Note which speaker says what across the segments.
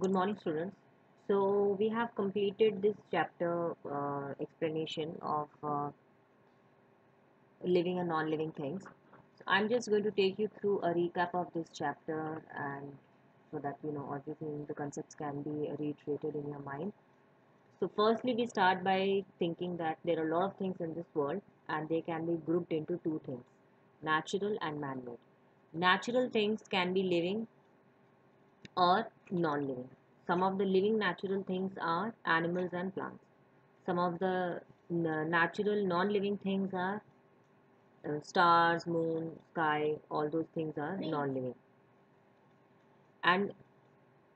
Speaker 1: Good morning, students. So we have completed this chapter explanation of living and non-living things. So I'm just going to take you through a recap of this chapter, and so that everything, the concepts can be reiterated in your mind. So firstly, we start by thinking that there are a lot of things in this world, and they can be grouped into two things: natural and man-made. Natural things can be living or non-living. Some of the living natural things are animals and plants. Some of the natural non-living things are stars, moon, sky, all those things are non-living. And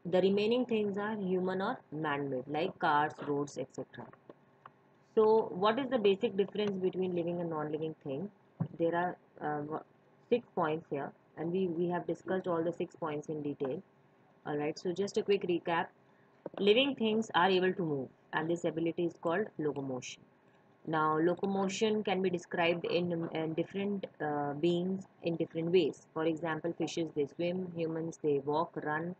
Speaker 1: the remaining things are human or man-made, like cars, roads, etc. So, what is the basic difference between living and non-living thing? There are 6 points here, and we have discussed all the 6 points in detail. Alright, so just a quick recap. Living things are able to move, and this ability is called locomotion. Now, locomotion can be described in different beings in different ways. For example, fishes they swim, humans they walk, run,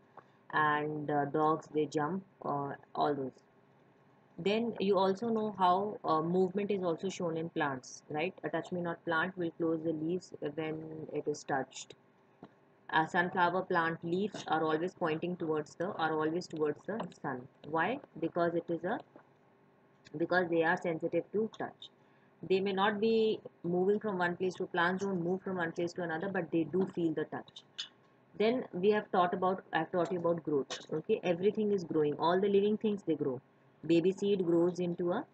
Speaker 1: and dogs they jump, all those. Then you also know how movement is also shown in plants, right? A touch me not plant will close the leaves when it is touched. A sunflower plant leaves are always towards the sun. Why? Because they are sensitive to touch. They may not be moving from one place to plants don't move from one place to another, but they do feel the touch. Then I've taught you about growth. Okay, everything is growing. All the living things they grow. Baby seed grows into a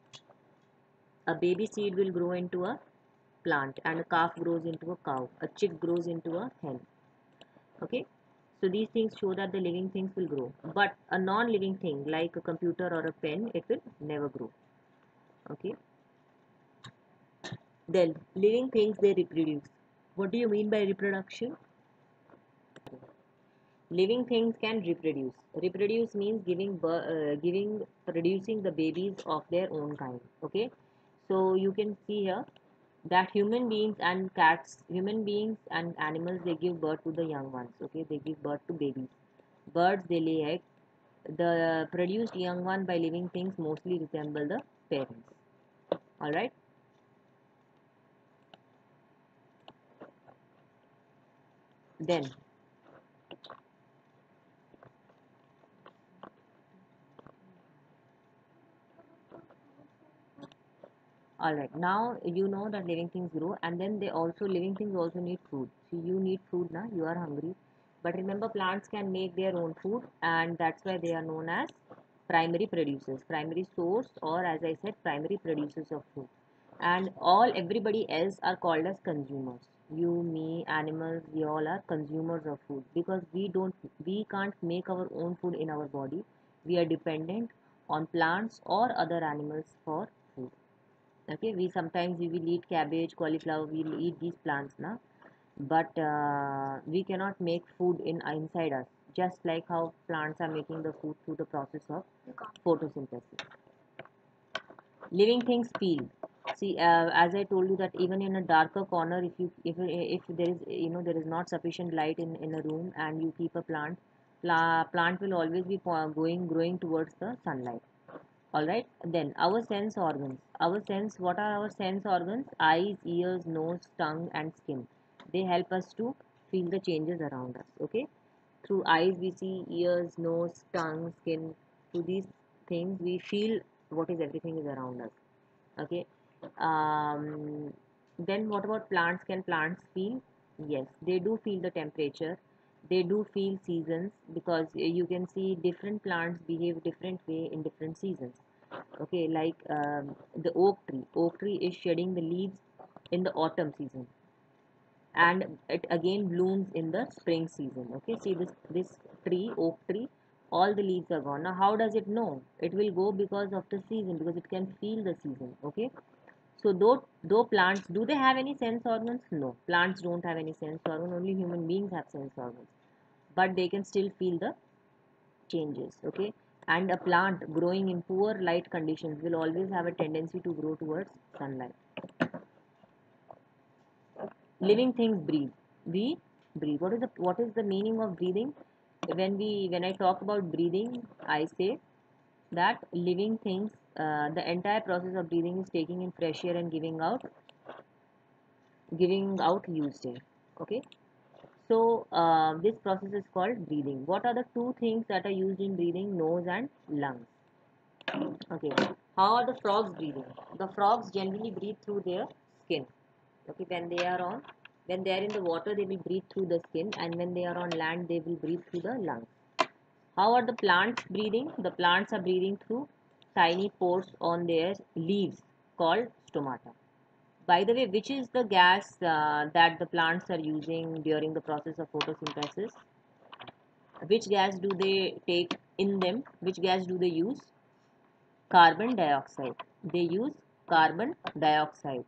Speaker 1: baby seed will grow into a plant, and a calf grows into a cow. A chick grows into a hen. Okay, so these things show that the living things will grow, but a non-living thing like a computer or a pen, it will never grow. Okay, then living things they reproduce. What do you mean by reproduction? Living things can reproduce. Reproduce means producing the babies of their own kind. Okay, so you can see here that human beings and animals, they give birth to the young ones. Okay, they give birth to babies. Birds they lay eggs. The produced young one by living things mostly resemble the parents. All right. Then, all right. Now you know that living things grow, and then living things also need food. So you need food now. You are hungry, but remember, plants can make their own food, and that's why they are known as primary producers, primary source, or as I said, primary producers of food. And everybody else are called as consumers. You, me, animals, we all are consumers of food, because we can't make our own food in our body. We are dependent on plants or other animals for food. Okay, we will eat cabbage, cauliflower, we'll eat these plants now, but we cannot make food inside us, just like how plants are making the food through the process of photosynthesis. Living things feel. See, as I told you that even in a darker corner, if there is there is not sufficient light in a room, and you keep a plant will always be growing towards the sunlight. All right, then our sense organs. What are our sense organs? Eyes, ears, nose, tongue, and skin. They help us to feel the changes around us. Okay, through eyes we see, ears, nose, tongue, skin. Through these things we feel what is everything is around us. Okay. Um, then what about plants? Can plants feel? Yes, they do feel the temperature. They do feel seasons, because you can see different plants behave different way in different seasons. Okay, like the oak tree. Oak tree is shedding the leaves in the autumn season, and it again blooms in the spring season. Okay, see this tree, oak tree, all the leaves are gone. Now how does it know? It will go because of the season, because it can feel the season. Okay, so though plants, do they have any sense organs? No, plants don't have any sense organ. Only human beings have sense organs, but they can still feel the changes. Okay, and a plant growing in poor light conditions will always have a tendency to grow towards sunlight. Living things breathe. We breathe. What is the meaning of breathing? when I talk about breathing, I say that living things, the entire process of breathing is taking in fresh air and giving out used air. Okay. So this process is called breathing. What are the two things that are used in breathing? Nose and lungs. Okay. How are the frogs breathing? The frogs generally breathe through their skin. Okay. When they are in the water, they will breathe through the skin, and when they are on land, they will breathe through the lungs. How are the plants breathing? The plants are breathing through tiny pores on their leaves called stomata. By the way, which is the gas that the plants are using during the process of photosynthesis? Which gas do they take in them? Which gas do they use? Carbon dioxide. They use carbon dioxide.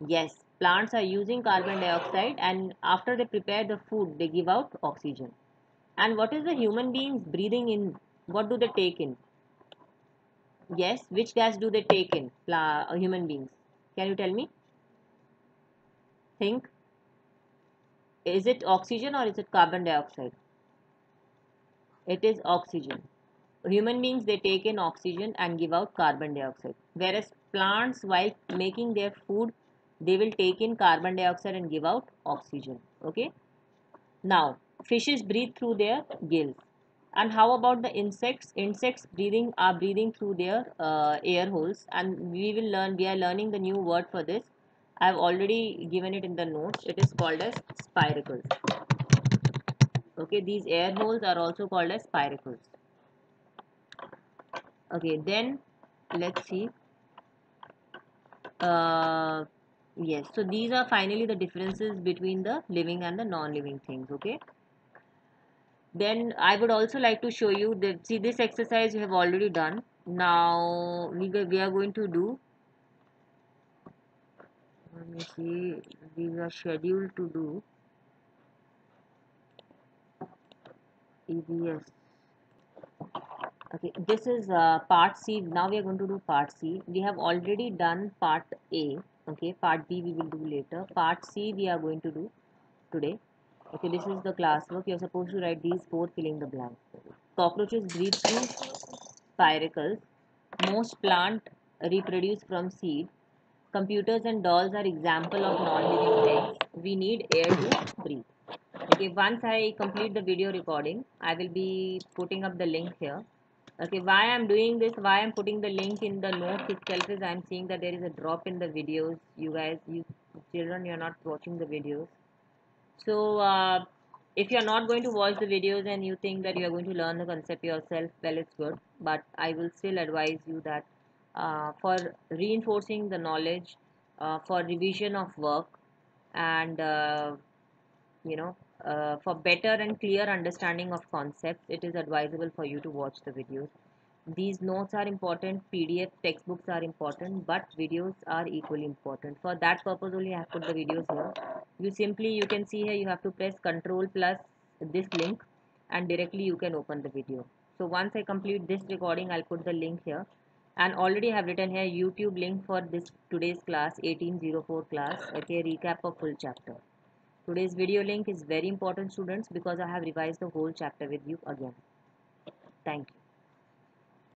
Speaker 1: Yes, plants are using carbon dioxide, and after they prepare the food, they give out oxygen. And what is the human beings breathing in? What do they take in? Yes, which gas do they take in? Human beings. Can you tell me? Think. Is it oxygen or is it carbon dioxide? It is oxygen. Human beings, they take in oxygen and give out carbon dioxide. Whereas plants, while making their food, they will take in carbon dioxide and give out oxygen. Okay. Now, fishes breathe through their gills. And how about the insects? Insects are breathing through their air holes, and we are learning the new word for this. I have already given it in the notes. It is called as spiracles. Okay, these air holes are also called as spiracles. Okay, then let's see. Uh, yes, so these are finally the differences between the living and the non-living things. Okay. Then I would also like to show you that, see, this exercise you have already done. Now we are going to do, let me see, we are scheduled to do EVS. Okay, this is part C. Now we are going to do part C. We have already done part A. Okay, part B we will do later. Part C we are going to do today. Okay, this is the classwork. You are supposed to write these four filling the blank. Cockroaches breathe through spiracles. Most plant reproduce from seed. Computers and dolls are example of non-living things. We need air to breathe. Okay, once I complete the video recording, I will be putting up the link here. Okay, why I'm doing this, why I'm putting the link in the notes itself is I'm seeing that there is a drop in the videos. You guys, you children, you're not watching the videos. So, if you're not going to watch the videos and you think that you're going to learn the concept yourself, well, it's good. But I will still advise you that for reinforcing the knowledge, for revision of work, and for better and clear understanding of concepts, it is advisable for you to watch the videos. These notes are important, PDF textbooks are important, but videos are equally important. For that purpose only I have put the videos here. You can see here, you have to press Control plus this link, and directly you can open the video. So once I complete this recording, I'll put the link here, and already have written here YouTube link for this today's class 1804 class. Okay, recap of full chapter. Today's video link is very important, students, because I have revised the whole chapter with you again. Thank you.